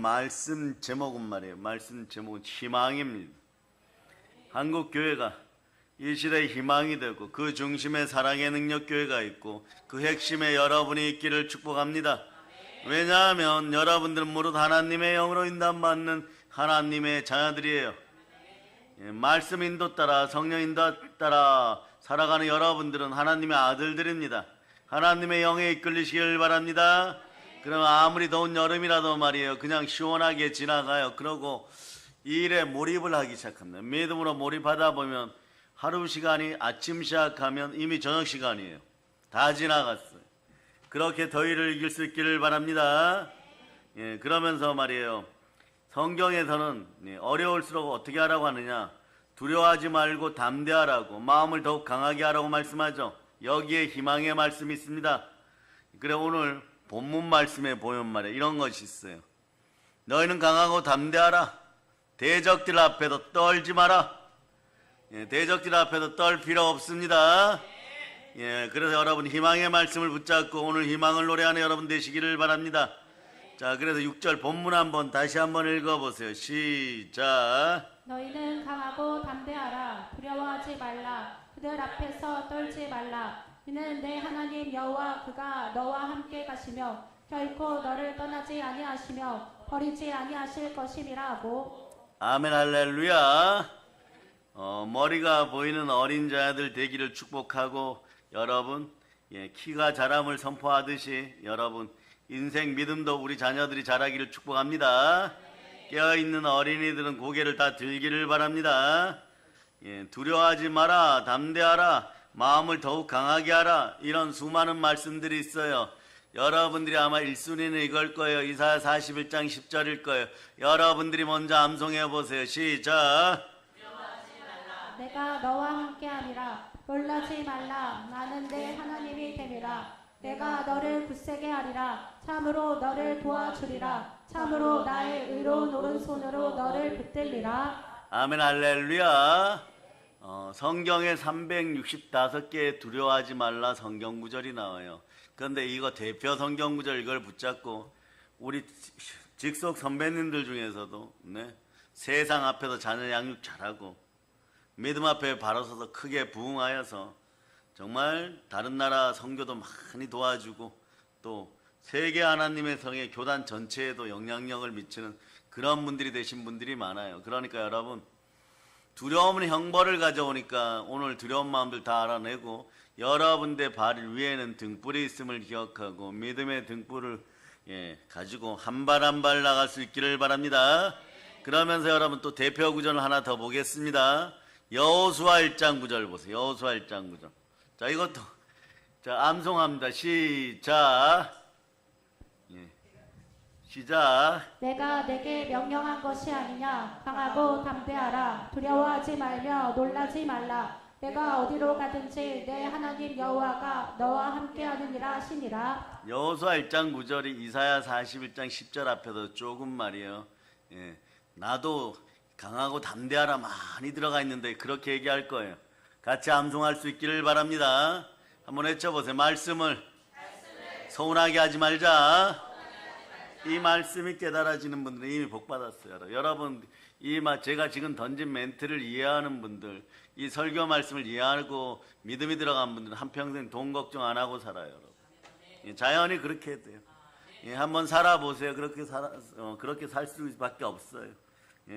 말씀 제목은 말이에요. 말씀 제목은 희망입니다. 한국 교회가 이 시대의 희망이 되고 그 중심에 사랑의 능력 교회가 있고 그 핵심에 여러분이 있기를 축복합니다. 왜냐하면 여러분들은 무릇 하나님의 영으로 인도받는 하나님의 자녀들이에요. 말씀 인도 따라 성령 인도 따라 살아가는 여러분들은 하나님의 아들들입니다. 하나님의 영에 이끌리시길 바랍니다. 그러면 아무리 더운 여름이라도 말이에요, 그냥 시원하게 지나가요. 그러고 이 일에 몰입을 하기 시작합니다. 믿음으로 몰입하다 보면 하루 시간이 아침 시작하면 이미 저녁 시간이에요. 다 지나갔어요. 그렇게 더위를 이길 수 있기를 바랍니다. 그러면서 말이에요, 성경에서는 어려울수록 어떻게 하라고 하느냐, 두려워하지 말고 담대하라고, 마음을 더욱 강하게 하라고 말씀하죠. 여기에 희망의 말씀이 있습니다. 그래, 오늘 본문 말씀에 보면 말이에요, 이런 것이 있어요. 너희는 강하고 담대하라. 대적들 앞에도 떨지 마라. 대적들 앞에도 떨 필요 없습니다. 그래서 여러분 희망의 말씀을 붙잡고 오늘 희망을 노래하는 여러분 되시기를 바랍니다. 자, 그래서 6절 본문 한번 다시 한번 읽어보세요. 시작. 너희는 강하고 담대하라. 두려워하지 말라. 그들 앞에서 떨지 말라. 이는 내 하나님 여호와 그가 너와 함께 가시며 결코 너를 떠나지 아니하시며 버리지 아니하실 것임이라고. 아멘 할렐루야. 머리가 보이는 어린 자들 되기를 축복하고, 여러분 키가 자람을 선포하듯이 여러분 인생 믿음도 우리 자녀들이 자라기를 축복합니다. 깨어있는 어린이들은 고개를 다 들기를 바랍니다. 두려워하지 마라. 담대하라. 마음을 더욱 강하게 하라. 이런 수많은 말씀들이 있어요. 여러분들이 아마 1순위는 이걸 거예요. 이사야 41장 10절일 거예요. 여러분들이 먼저 암송해 보세요. 시작. 내가 너와 함께하리라. 놀라지 말라. 나는 내 하나님이 됨이라. 내가 너를 굳세게 하리라. 참으로 너를 도와주리라. 참으로 나의 의로운 오른손으로 너를 붙들리라. 아멘 할렐루야. 성경에 365개의 두려워하지 말라 성경 구절이 나와요. 그런데 이거 대표 성경 구절 이걸 붙잡고 우리 직속 선배님들 중에서도 세상 앞에서 자녀 양육 잘하고 믿음 앞에 바로 서서 크게 부흥하여서 정말 다른 나라 선교도 많이 도와주고 또 세계 하나님의 성의 교단 전체에도 영향력을 미치는 그런 분들이 되신 분들이 많아요. 그러니까 여러분, 두려움은 형벌을 가져오니까 오늘 두려운 마음들 다 알아내고 여러분들 발 위에는 등불이 있음을 기억하고 믿음의 등불을 가지고 한 발 한 발 나갈 수 있기를 바랍니다. 그러면서 여러분 또 대표 구절을 하나 더 보겠습니다. 여호수아 1장 9절 보세요. 여호수아 1장 9절. 자, 이것도 암송합니다. 시작. 시작. 내가 내게 명령한 것이 아니냐. 강하고 담대하라. 두려워하지 말며 놀라지 말라. 내가 어디로 가든지 내 하나님 여호와가 너와 함께하느니라 하시니라. 여호수아 1장 9절이 이사야 41장 10절 앞에도 조금 말이에요. 나도 강하고 담대하라 많이 들어가 있는데 그렇게 얘기할 거예요. 같이 암송할 수 있기를 바랍니다. 한번 외쳐보세요. 말씀을 서운하게 하지 말자. 이 말씀이 깨달아지는 분들은 이미 복받았어요. 여러분, 제가 지금 던진 멘트를 이해하는 분들, 이 설교 말씀을 이해하고 믿음이 들어간 분들은 한평생 돈 걱정 안 하고 살아요. 여러분. 자연히 그렇게 해야 돼요. 한번 살아보세요. 그렇게 살 수밖에 없어요.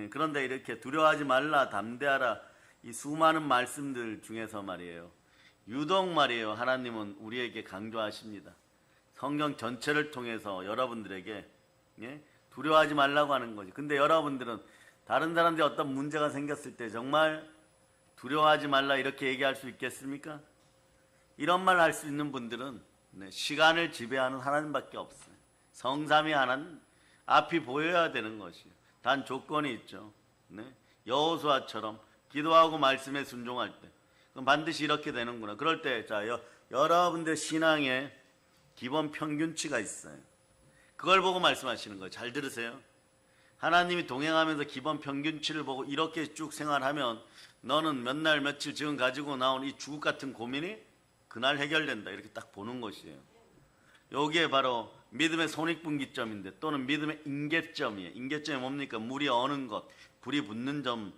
그런데 이렇게 두려워하지 말라, 담대하라, 이 수많은 말씀들 중에서 말이에요, 유독 말이에요, 하나님은 우리에게 강조하십니다. 성경 전체를 통해서 여러분들에게 두려워하지 말라고 하는 거지. 근데 여러분들은 다른 사람들이 어떤 문제가 생겼을 때 정말 두려워하지 말라 이렇게 얘기할 수 있겠습니까? 이런 말 할 수 있는 분들은 시간을 지배하는 하나님밖에 없어요. 성삼위 하나님 앞이 보여야 되는 것이에요. 단 조건이 있죠. 여호수아처럼 기도하고 말씀에 순종할 때 그럼 반드시 이렇게 되는구나. 그럴 때 여러분들 신앙에 기본 평균치가 있어요. 그걸 보고 말씀하시는 거예요. 잘 들으세요. 하나님이 동행하면서 기본 평균치를 보고 이렇게 쭉 생활하면 너는 몇 날 며칠 지금 가지고 나온 이 주국 같은 고민이 그날 해결된다. 이렇게 딱 보는 것이에요. 여기에 바로 믿음의 손익분기점인데 또는 믿음의 인계점이에요. 인계점이 뭡니까? 물이 어는 것, 불이 붙는 점,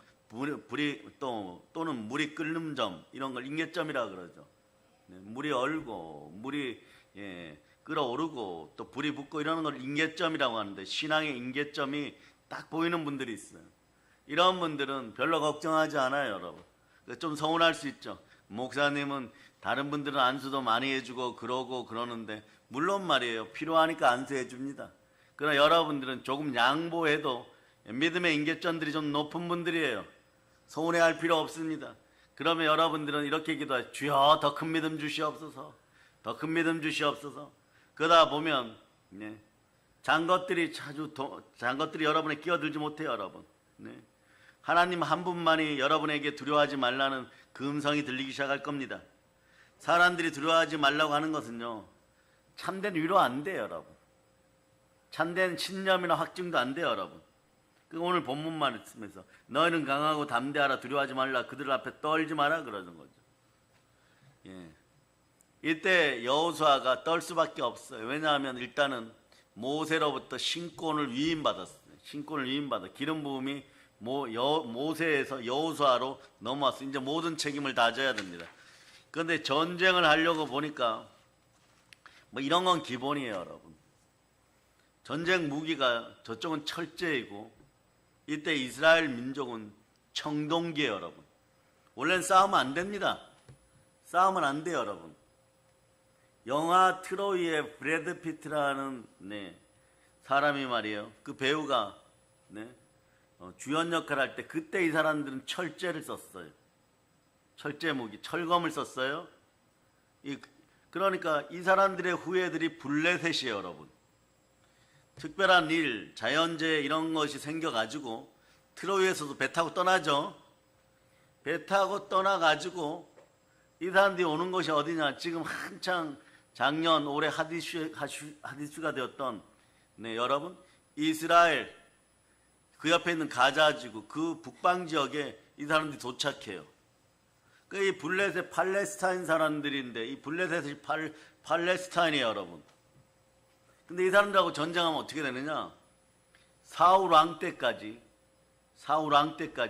또는 물이 끓는 점, 이런 걸 인계점이라 그러죠. 네, 물이 얼고 물이 끓어오르고 또 불이 붙고 이러는 걸 인계점이라고 하는데, 신앙의 인계점이 딱 보이는 분들이 있어요. 이런 분들은 별로 걱정하지 않아요, 여러분. 좀 서운할 수 있죠. 목사님은 다른 분들은 안수도 많이 해주고 그러는데, 물론 말이에요, 필요하니까 안수해 줍니다. 그러나 여러분들은 조금 양보해도 믿음의 인계점들이 좀 높은 분들이에요. 서운해할 필요 없습니다. 그러면 여러분들은 이렇게 기도해요. 주여, 더 큰 믿음 주시옵소서. 더 큰 믿음 주시옵소서. 그러다 보면 장것들이 여러분에 끼어들지 못해요, 여러분. 하나님 한 분만이 여러분에게 두려워하지 말라는 그 음성이 들리기 시작할 겁니다. 사람들이 두려워하지 말라고 하는 것은요, 참된 위로 안 돼요, 여러분. 참된 신념이나 확증도 안 돼요, 여러분. 오늘 본문 말씀에서 너희는 강하고 담대하라, 두려워하지 말라, 그들 앞에 떨지 마라 그러는 거죠. 이때 여호수아가 떨 수밖에 없어요. 왜냐하면 일단은 모세로부터 신권을 위임받았어요. 신권을 위임받아 기름 부음이 모세에서 여호수아로 넘어왔어요. 이제 모든 책임을 다 져야 됩니다. 그런데 전쟁을 하려고 보니까 뭐 이런 건 기본이에요, 여러분. 전쟁 무기가 저쪽은 철제이고 이때 이스라엘 민족은 청동기예요, 여러분. 원래는 싸우면 안 됩니다. 싸우면 안 돼요, 여러분. 영화 트로이의 브래드 피트라는 사람이 말이에요. 그 배우가 주연 역할 할 때 그때 이 사람들은 철제를 썼어요. 철제 무기, 철검을 썼어요. 그러니까 이 사람들의 후예들이 블레셋이에요, 여러분. 특별한 일, 자연재해 이런 것이 생겨가지고 트로이에서도 배 타고 떠나죠. 배 타고 떠나가지고 이 사람들이 오는 것이 어디냐, 지금 한창 작년 올해 하디슈가 되었던 여러분, 이스라엘 그 옆에 있는 가자지구 그 북방 지역에 이 사람들이 도착해요. 이 블레셋 팔레스타인 사람들인데, 이 블레셋이 팔레스타인이에요, 여러분. 근데 이 사람들하고 전쟁하면 어떻게 되느냐? 사울 왕 때까지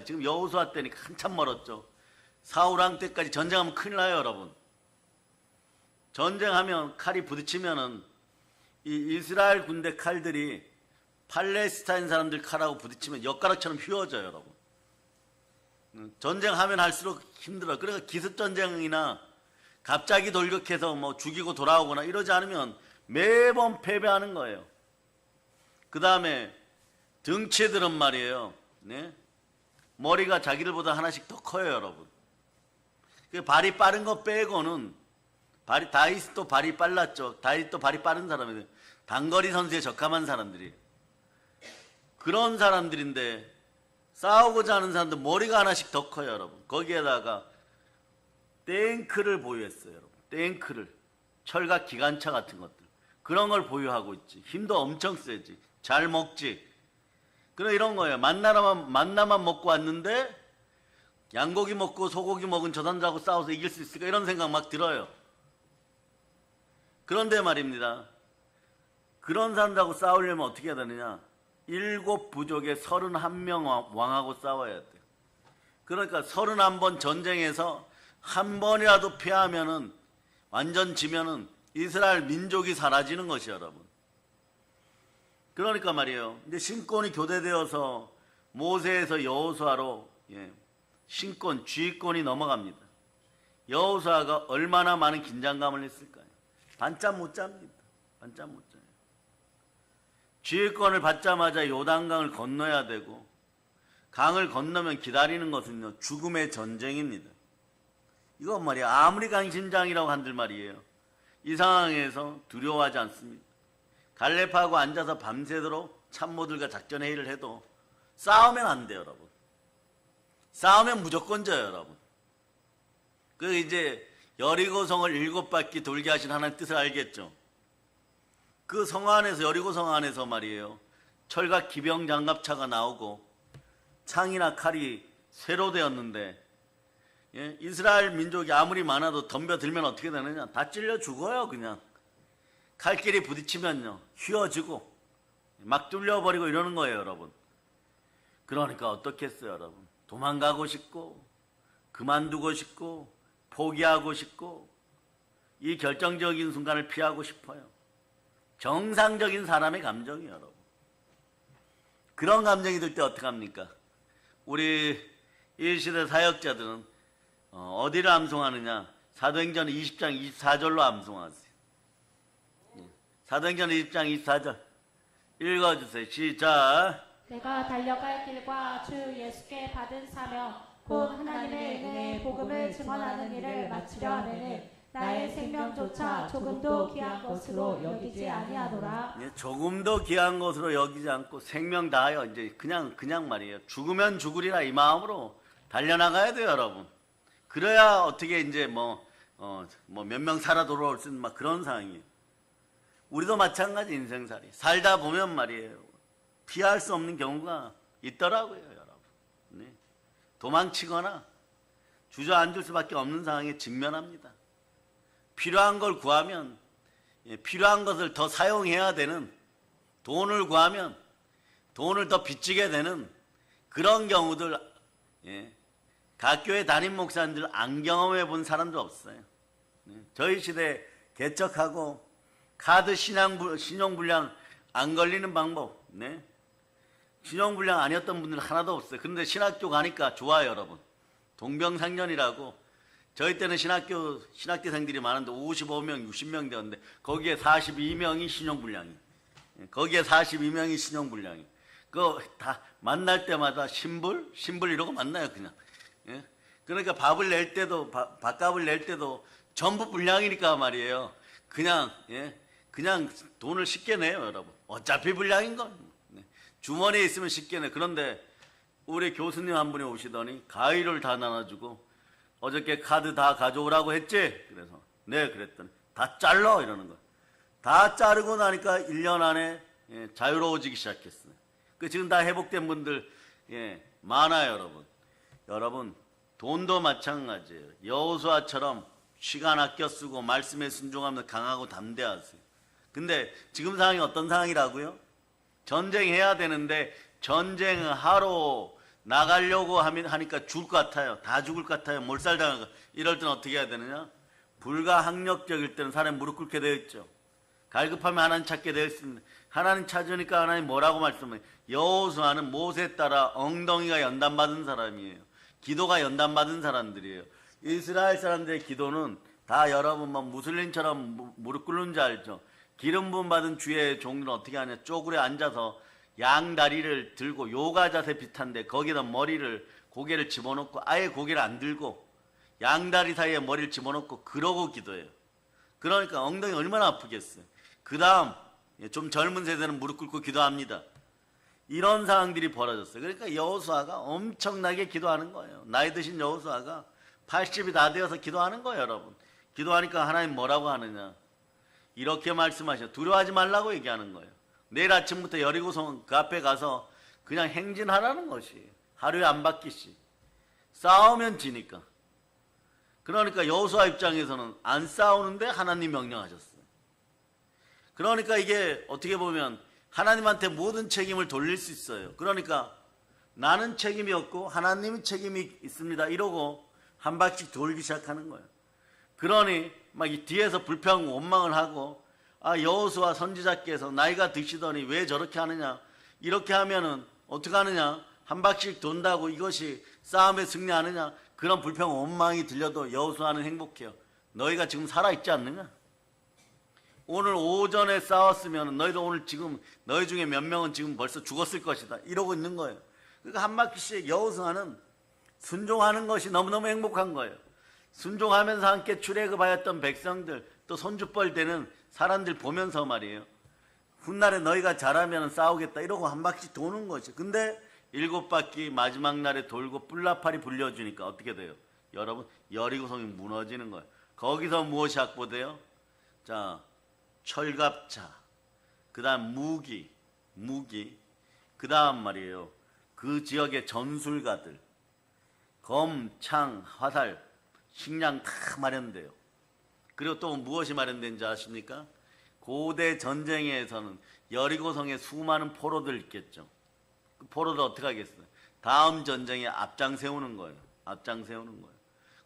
지금 여호수아 때니까 한참 멀었죠. 사울 왕 때까지 전쟁하면 큰일 나요, 여러분. 전쟁하면 칼이 부딪히면은 이 이스라엘 군대 칼들이 팔레스타인 사람들 칼하고 부딪히면 엿가락처럼 휘어져요, 여러분. 전쟁하면 할수록 힘들어요. 그러니까 기습전쟁이나 갑자기 돌격해서 뭐 죽이고 돌아오거나 이러지 않으면 매번 패배하는 거예요. 그 다음에 등치들은 말이에요, 머리가 자기들보다 하나씩 더 커요, 여러분. 발이 빠른 거 빼고는, 다윗도 발이 빨랐죠. 다윗도 발이 빠른 사람이에요. 단거리 선수에 적합한 사람들이. 그런 사람들인데 싸우고자 하는 사람들 머리가 하나씩 더 커요, 여러분. 거기에다가 탱크를 보유했어요, 여러분. 탱크를, 철갑 기관차 같은 것들, 그런 걸 보유하고 있지. 힘도 엄청 세지. 잘 먹지. 그래, 이런 거예요. 만나만 먹고 왔는데 양고기 먹고 소고기 먹은 저 사람들하고 싸워서 이길 수 있을까, 이런 생각 막 들어요. 그런데 말입니다, 그런 사람들하고 싸우려면 어떻게 해야 되느냐? 7부족의 31명 왕하고 싸워야 돼요. 그러니까 31번 전쟁에서 한 번이라도 패하면은, 완전 지면은 이스라엘 민족이 사라지는 것이에요, 여러분. 그러니까 말이에요, 이제 신권이 교대되어서 모세에서 여호수아로 신권, 지휘권이 넘어갑니다. 여호수아가 얼마나 많은 긴장감을 했을까요? 반짝 못 잡니다. 반짝 못 자요. 지휘권을 받자마자 요단강을 건너야 되고, 강을 건너면 기다리는 것은요, 죽음의 전쟁입니다. 이건 말이야, 아무리 강심장이라고 한들 말이에요, 이 상황에서 두려워하지 않습니다. 갈렙하고 앉아서 밤새도록 참모들과 작전 회의를 해도 싸우면 안 돼요, 여러분. 싸우면 무조건 져요, 여러분. 그 이제 여리고성을 7바퀴 돌게 하신 하나님의 뜻을 알겠죠? 그 성 안에서, 여리고성 안에서 말이에요, 철갑 기병 장갑차가 나오고 창이나 칼이 쇠로 되었는데, 이스라엘 민족이 아무리 많아도 덤벼들면 어떻게 되느냐? 다 찔려 죽어요, 그냥. 칼길이 부딪히면요 휘어지고 막 뚫려버리고 이러는 거예요, 여러분. 그러니까 어떻겠어요, 여러분? 도망가고 싶고 그만두고 싶고 포기하고 싶고 이 결정적인 순간을 피하고 싶어요. 정상적인 사람의 감정이에요, 여러분. 그런 감정이 들 때 어떡합니까? 우리 이 시대 사역자들은 어디를 암송하느냐? 사도행전 20장 24절로 암송하세요. 사도행전 20장 24절 읽어주세요. 시작. 내가 달려갈 길과 주 예수께 받은 사명 곧 하나님의 은혜의 복음을 증언하는 일을 마치려 하매는 나의 생명조차 조금도 귀한 것으로 여기지 아니하노라. 조금도 귀한 것으로 여기지 않고 생명 다하여 이제 그냥 말이에요. 죽으면 죽으리라 이 마음으로 달려나가야 돼요, 여러분. 그래야 어떻게 이제 뭐 몇 명 살아 돌아올 수 있는 막 그런 상황이에요. 우리도 마찬가지 인생살이 살다 보면 말이에요. 피할 수 없는 경우가 있더라고요, 여러분. 네. 도망치거나 주저앉을 수밖에 없는 상황에 직면합니다. 필요한 걸 구하면 필요한 것을 더 사용해야 되는, 돈을 구하면 돈을 더 빚지게 되는 그런 경우들, 각 교회 담임 목사님들 안 경험해 본 사람도 없어요. 저희 시대 개척하고 카드 신용불량 안 걸리는 방법, 신용불량 아니었던 분들 하나도 없어요. 그런데 신학교 가니까 좋아요, 여러분. 동병상련이라고. 저희 때는 신학대생들이 많은데 55명, 60명 되었는데 거기에 42명이 신용불량이. 그거 다 만날 때마다 신불 이러고 만나요, 그냥. 그러니까 밥을 낼 때도 밥값을 낼 때도 전부 불량이니까 말이에요. 그냥 돈을 쉽게 내요, 여러분. 어차피 불량인 건. 주머니에 있으면 쉽게 내. 그런데 우리 교수님 한 분이 오시더니 가위를 다 나눠주고 어저께 카드 다 가져오라고 했지? 그래서 네 그랬더니 다 잘라 이러는 거야. 다 자르고 나니까 1년 안에 자유로워지기 시작했어요. 지금 다 회복된 분들 많아요, 여러분. 여러분 돈도 마찬가지예요. 여호수아처럼 시간 아껴 쓰고 말씀에 순종하면서 강하고 담대하세요. 근데 지금 상황이 어떤 상황이라고요? 전쟁해야 되는데 전쟁하러 나가려고 하니까 죽을 것 같아요. 다 죽을 것 같아요. 몰살당하고. 이럴 때는 어떻게 해야 되느냐? 불가항력적일 때는 사람이 무릎 꿇게 되어 있죠. 갈급하면 하나님 찾게 되어 있습니다. 하나님 찾으니까 하나님 뭐라고 말씀해요? 여호수아는 모세에 따라 엉덩이가 연단받은 사람이에요. 기도가 연단받은 사람들이에요. 이스라엘 사람들의 기도는 다 여러분 무슬림처럼 무릎 꿇는 줄 알죠? 기름 부음 받은 주의 종들은 어떻게 하냐? 쪼그려 앉아서 양 다리를 들고 요가 자세 비슷한데 거기다 고개를 집어넣고 아예 고개를 안 들고 양 다리 사이에 머리를 집어넣고 그러고 기도해요. 그러니까 엉덩이 얼마나 아프겠어요. 그 다음 좀 젊은 세대는 무릎 꿇고 기도합니다. 이런 상황들이 벌어졌어요. 그러니까 여호수아가 엄청나게 기도하는 거예요. 나이 드신 여호수아가 80이 다 되어서 기도하는 거예요, 여러분. 기도하니까 하나님 뭐라고 하느냐? 이렇게 말씀하셔. 두려워하지 말라고 얘기하는 거예요. 내일 아침부터 여리고성 그 앞에 가서 그냥 행진하라는 것이 하루에 한 바퀴씩. 싸우면 지니까. 그러니까 여호수아 입장에서는 안 싸우는데 하나님 명령하셨어요. 그러니까 이게 어떻게 보면 하나님한테 모든 책임을 돌릴 수 있어요. 그러니까 나는 책임이 없고 하나님이 책임이 있습니다. 이러고 한 바퀴 돌기 시작하는 거예요. 그러니 막 이 뒤에서 불평 원망을 하고 여호수아 선지자께서 나이가 드시더니 왜 저렇게 하느냐? 이렇게 하면은 어떻게 하느냐? 한 바퀴씩 돈다고 이것이 싸움에 승리하느냐? 그런 불평 원망이 들려도 여호수아는 행복해요. 너희가 지금 살아있지 않느냐? 오늘 오전에 싸웠으면 너희도 오늘 지금 너희 중에 몇 명은 지금 벌써 죽었을 것이다. 이러고 있는 거예요. 그러니까 한 바퀴씩 여호수아는 순종하는 것이 너무너무 행복한 거예요. 순종하면서 함께 출애굽하였던 백성들 또 손주뻘 되는 사람들 보면서 말이에요. 훗날에 너희가 잘하면 싸우겠다 이러고 한 바퀴 도는 거죠. 근데 7바퀴 마지막 날에 돌고 뿔나팔이 불려주니까 어떻게 돼요? 여러분 여리고성이 무너지는 거예요. 거기서 무엇이 확보돼요? 자, 철갑차, 그 다음 무기, 그 다음 말이에요. 그 지역의 전술가들, 검, 창, 화살, 식량 다 마련돼요. 그리고 또 무엇이 마련된지 아십니까? 고대 전쟁에서는 여리고성에 수많은 포로들 있겠죠. 그 포로들 어떻게 하겠어요? 다음 전쟁에 앞장 세우는 거예요. 앞장 세우는 거예요.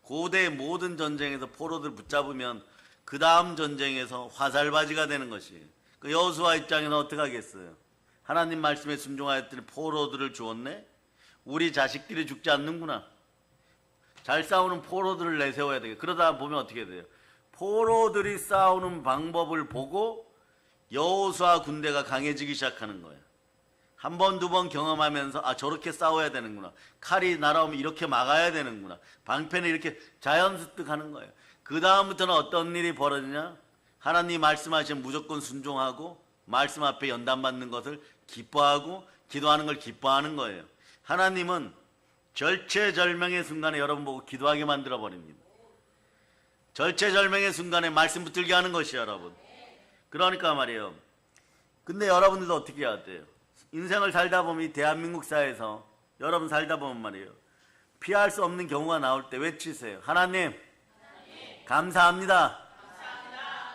고대 모든 전쟁에서 포로들 붙잡으면 그 다음 전쟁에서 화살바지가 되는 것이에요. 그 여호수아 입장에서 어떻게 하겠어요? 하나님 말씀에 순종하였더니 포로들을 주었네? 우리 자식들이 죽지 않는구나. 잘 싸우는 포로들을 내세워야 되겠. 그러다 보면 어떻게 돼요? 포로들이 싸우는 방법을 보고 여호수아 군대가 강해지기 시작하는 거예요. 한 번, 두 번 경험하면서 아 저렇게 싸워야 되는구나. 칼이 날아오면 이렇게 막아야 되는구나. 방패는 이렇게 자연습득하는 거예요. 그 다음부터는 어떤 일이 벌어지냐? 하나님 말씀하시면 무조건 순종하고 말씀 앞에 연단받는 것을 기뻐하고 기도하는 걸 기뻐하는 거예요. 하나님은 절체절명의 순간에 여러분 보고 기도하게 만들어 버립니다. 절체절명의 순간에 말씀 붙들게 하는 것이에요, 여러분. 그러니까 말이에요. 근데 여러분들도 어떻게 해야 돼요? 인생을 살다 보면 이 대한민국 사회에서 여러분 살다 보면 말이에요. 피할 수 없는 경우가 나올 때 외치세요. 하나님, 감사합니다.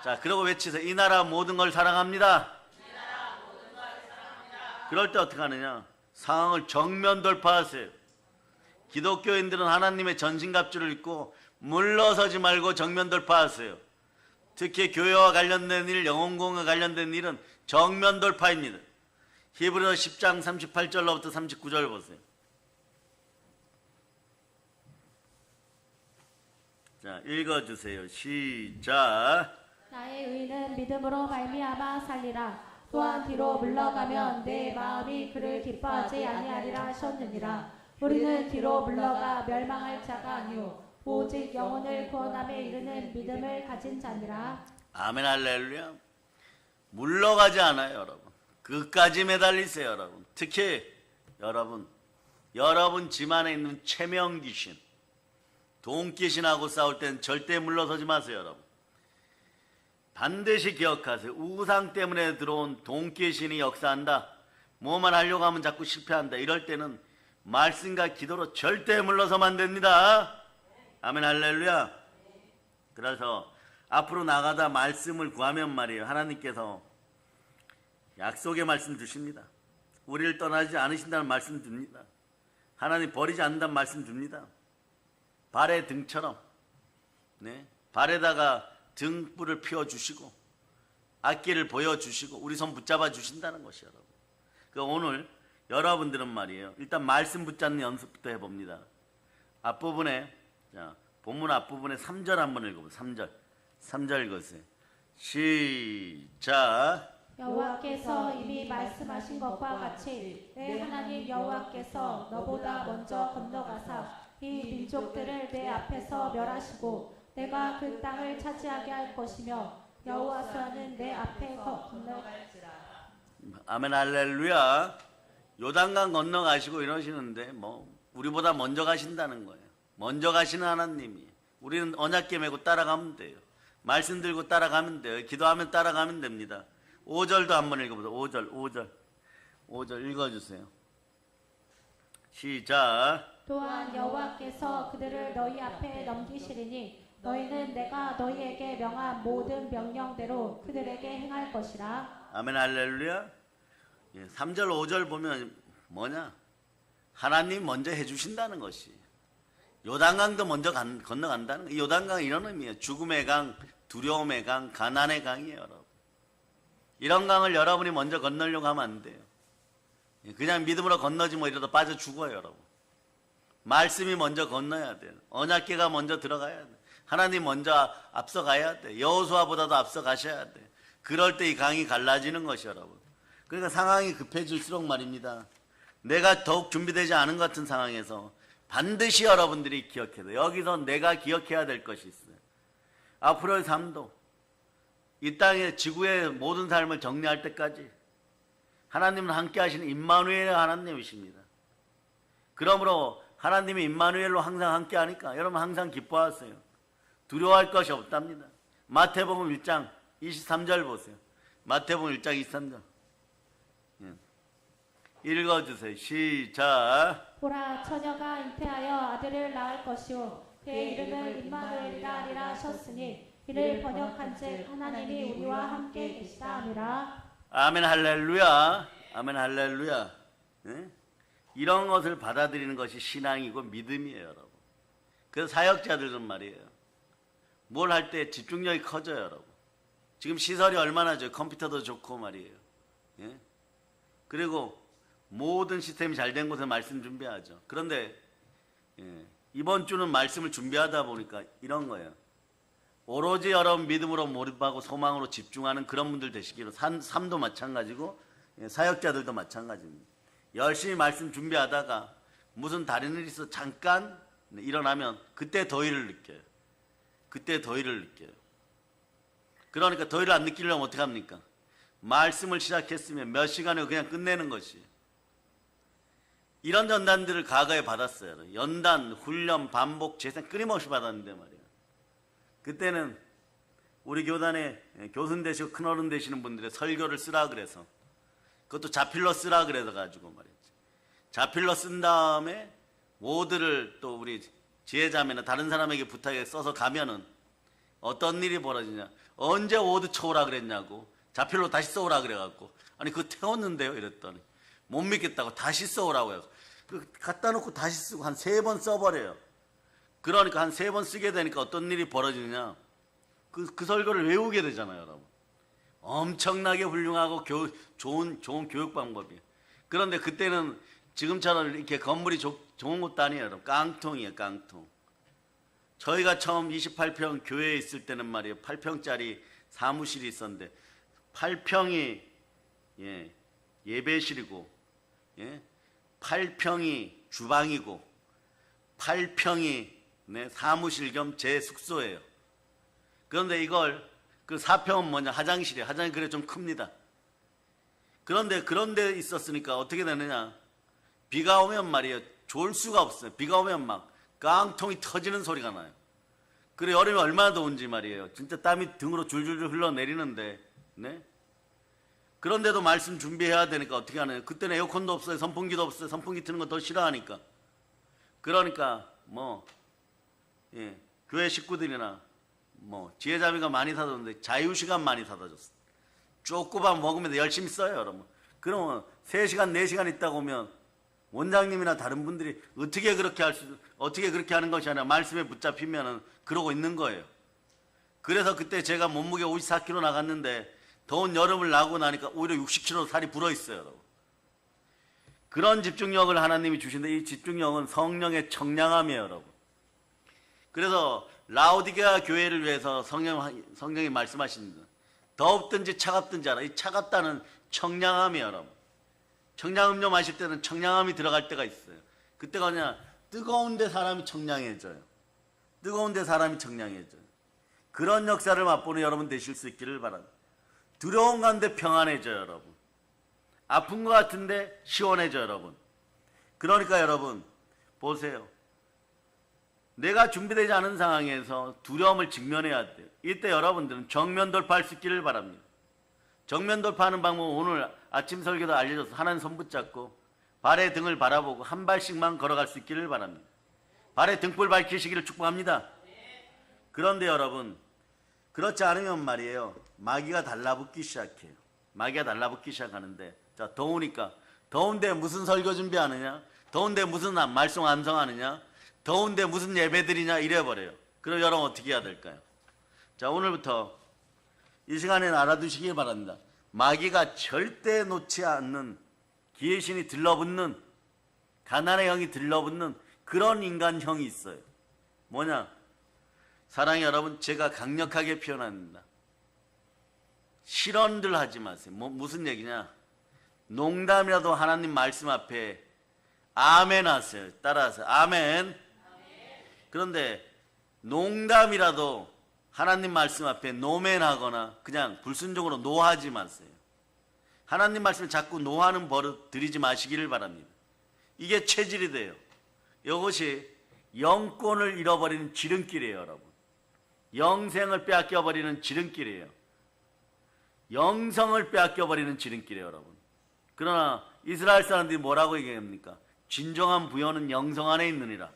자, 그러고 외치세요. 이 나라 모든 걸 사랑합니다. 그럴 때 어떻게 하느냐? 상황을 정면 돌파하세요. 기독교인들은 하나님의 전신갑주를 입고 물러서지 말고 정면 돌파하세요. 특히 교회와 관련된 일, 영혼공과 관련된 일은 정면 돌파입니다. 히브리서 10장 38절로부터 39절 보세요. 자, 읽어주세요. 시작. 나의 의는 믿음으로 말미암아 살리라. 또한 뒤로 물러가면 내 마음이 그를 기뻐하지 아니하리라 하셨느니라. 우리는 뒤로 물러가 멸망할 자가 아니오 오직 영혼을 구원함에 이르는 믿음을 가진 자니라. 아멘 할렐루야. 물러가지 않아요, 여러분. 끝까지 매달리세요, 여러분. 특히 여러분 집 안에 있는 체면 귀신, 돈 귀신하고 싸울 때는 절대 물러서지 마세요, 여러분. 반드시 기억하세요. 우상 때문에 들어온 돈 귀신이 역사한다. 뭐만 하려고 하면 자꾸 실패한다. 이럴 때는 말씀과 기도로 절대 물러서면 안 됩니다. 아멘 할렐루야. 그래서 앞으로 나가다 말씀을 구하면 말이에요. 하나님께서 약속의 말씀 주십니다. 우리를 떠나지 않으신다는 말씀 줍니다. 하나님 버리지 않는다는 말씀 줍니다. 발의 등처럼, 네, 발에다가 등불을 피워주시고 앞길을 보여주시고 우리 손 붙잡아 주신다는 것이에요, 여러분. 그러니까 오늘 여러분들은 말이에요. 일단 말씀 붙잡는 연습부터 해봅니다. 앞부분에, 자, 본문 앞부분에 3절 한번 읽어보세요. 3절 읽으세요. 시작. 여호와께서 이미 말씀하신 것과 같이 내 하나님 여호와께서 너보다 먼저 건너가사 이 민족들을 내 앞에서 멸하시고 내가 그 땅을 차지하게 할 것이며 여호와께서는 내 앞에 건너갈지라. 아멘 할렐루야. 요단강 건너가시고 이러시는데 뭐 우리보다 먼저 가신다는 거예요. 먼저 가시는 하나님이. 우리는 언약궤 메고 따라가면 돼요. 말씀 들고 따라가면 돼요. 기도하면 따라가면 됩니다. 5절도 한번 읽어보세요. 5절 읽어주세요. 시작. 또한 여호와께서 그들을 너희 앞에 넘기시리니 너희는 내가 너희에게 명한 모든 명령대로 그들에게 행할 것이라. 아멘 할렐루야. 3절 5절 보면 뭐냐? 하나님 먼저 해주신다는 것이. 요단강도 먼저 건너간다는 거. 요단강 이런 의미예요. 죽음의 강, 두려움의 강, 가난의 강이에요, 여러분. 이런 강을 여러분이 먼저 건너려고 하면 안 돼요. 그냥 믿음으로 건너지 뭐 이러다 빠져 죽어요, 여러분. 말씀이 먼저 건너야 돼요. 언약궤가 먼저 들어가야 돼요. 하나님 먼저 앞서가야 돼요. 여호수아보다도 앞서가셔야 돼요. 그럴 때 이 강이 갈라지는 것이 여러분. 그러니까 상황이 급해질수록 말입니다. 내가 더욱 준비되지 않은 것 같은 상황에서 반드시 여러분들이 기억해야 돼요. 여기서 내가 기억해야 될 것이 있어요. 앞으로의 삶도 이 땅의 지구의 모든 삶을 정리할 때까지 하나님은 함께 하시는 임마누엘 하나님이십니다. 그러므로 하나님이 임마누엘로 항상 함께 하니까 여러분 항상 기뻐하세요. 두려워할 것이 없답니다. 마태복음 1장 23절 보세요. 마태복음 1장 23절. 읽어주세요. 시작. 보라 처녀가 잉태하여 아들을 낳을 것이요 그의 이름을 임마누엘이라 하리라 하셨으니 이를 번역한즉 하나님이 우리와 함께 계시다 함이라. 아멘 할렐루야. 아멘 할렐루야. 예? 이런 것을 받아들이는 것이 신앙이고 믿음이에요, 여러분. 그래서 사역자들은 말이에요. 뭘 할 때 집중력이 커져요, 여러분. 지금 시설이 얼마나 좋아요. 컴퓨터도 좋고 말이에요. 예? 그리고 모든 시스템이 잘 된 곳에 말씀 준비하죠. 그런데 이번 주는 말씀을 준비하다 보니까 이런 거예요. 오로지 여러분 믿음으로 몰입하고 소망으로 집중하는 그런 분들 되시기로, 삶도 마찬가지고 사역자들도 마찬가지입니다. 열심히 말씀 준비하다가 무슨 다른 일이 있어 잠깐 일어나면 그때 더위를 느껴요. 그때 더위를 느껴요. 그러니까 더위를 안 느끼려면 어떻게 합니까? 말씀을 시작했으면 몇 시간에 그냥 끝내는 것이. 이런 연단들을 과거에 받았어요. 연단, 훈련, 반복, 재생 끊임없이 받았는데 말이에요. 그때는 우리 교단에 교수님 되시고 큰어른 되시는 분들의 설교를 쓰라 그래서, 그것도 자필로 쓰라 그래서 가지고 말이죠. 자필로 쓴 다음에 워드를 또 우리 지혜자매나 다른 사람에게 부탁해 써서 가면은 어떤 일이 벌어지냐. 언제 워드 쳐오라 그랬냐고. 자필로 다시 써오라 그래갖고, 아니 그거 태웠는데요 이랬더니 못 믿겠다고 다시 써오라고요. 그 갖다 놓고 다시 쓰고 한 3번 써버려요. 그러니까 한 3번 쓰게 되니까 어떤 일이 벌어지느냐. 그 설교를 외우게 되잖아요, 여러분. 엄청나게 훌륭하고 좋은 교육 방법이에요. 그런데 그때는 지금처럼 이렇게 건물이 좋은 것도 아니에요, 여러분. 깡통이에요, 깡통. 저희가 처음 28평 교회에 있을 때는 말이에요, 8평짜리 사무실이 있었는데 8평이 예배실이고 8평이 주방이고 8평이 사무실 겸 제 숙소예요. 그런데 이걸 그 4평은 뭐냐, 화장실이에요. 화장실 그래 좀 큽니다. 그런데 그런 데 있었으니까 어떻게 되느냐, 비가 오면 말이에요 졸 수가 없어요. 비가 오면 막 깡통이 터지는 소리가 나요. 그래 여름에 얼마나 더운지 말이에요. 진짜 땀이 등으로 줄줄줄 흘러내리는데, 그런데도 말씀 준비해야 되니까 어떻게 하나요? 그때는 에어컨도 없어요. 선풍기도 없어요. 선풍기 트는 거 더 싫어하니까. 그러니까 교회 식구들이나 지혜자매가 많이 사다 줬는데 자유시간 많이 사다 줬어요. 쪼꼬밥 먹으면서 열심히 써요, 여러분. 그러면 3시간, 4시간 있다가 오면 원장님이나 다른 분들이 어떻게 그렇게 하는 것이 아니라 말씀에 붙잡히면은 그러고 있는 거예요. 그래서 그때 제가 몸무게 54kg 나갔는데 더운 여름을 나고 나니까 오히려 60kg 살이 불어 있어요, 여러분. 그런 집중력을 하나님이 주신데 이 집중력은 성령의 청량함이에요, 여러분. 그래서 라오디게아 교회를 위해서 성령이 말씀하십니다. 더웁든지 차갑든지 알아. 이 차갑다는 청량함이에요, 여러분. 청량음료 마실 때는 청량함이 들어갈 때가 있어요. 그때가 뭐냐, 뜨거운데 사람이 청량해져요. 뜨거운데 사람이 청량해져요. 그런 역사를 맛보는 여러분 되실 수 있기를 바랍니다. 두려운 가운데 평안해져요, 여러분. 아픈 것 같은데 시원해져요, 여러분. 그러니까 여러분 보세요. 내가 준비되지 않은 상황에서 두려움을 직면해야 돼요. 이때 여러분들은 정면 돌파할 수 있기를 바랍니다. 정면 돌파하는 방법은 오늘 아침 설교도 알려줘서 하나님 손 붙잡고 발의 등을 바라보고 한 발씩만 걸어갈 수 있기를 바랍니다. 발의 등불 밝히시기를 축복합니다. 그런데 여러분 그렇지 않으면 말이에요, 마귀가 달라붙기 시작해요. 마귀가 달라붙기 시작하는데, 자, 더우니까 더운데 무슨 설교 준비하느냐, 더운데 무슨 말씀 암송하느냐, 더운데 무슨 예배드리냐 이래버려요. 그럼 여러분 어떻게 해야 될까요? 자, 오늘부터 이 시간에는 알아두시기 바랍니다. 마귀가 절대 놓지 않는, 귀신이 들러붙는, 가난의 영이 들러붙는 그런 인간형이 있어요. 뭐냐? 사랑해 여러분, 제가 강력하게 표현합니다. 실언들 하지 마세요. 무슨 얘기냐? 농담이라도 하나님 말씀 앞에 아멘 하세요. 따라하세요. 아멘. 그런데 농담이라도 하나님 말씀 앞에 노멘 하거나 그냥 불순종으로 노하지 마세요. 하나님 말씀을 자꾸 노하는 버릇 들이지 마시기를 바랍니다. 이게 체질이 돼요. 이것이 영권을 잃어버리는 지름길이에요, 여러분. 영생을 빼앗겨버리는 지름길이에요. 영성을 빼앗겨버리는 지름길이에요, 여러분. 그러나 이스라엘 사람들이 뭐라고 얘기합니까? 진정한 부여는 영성 안에 있느니라.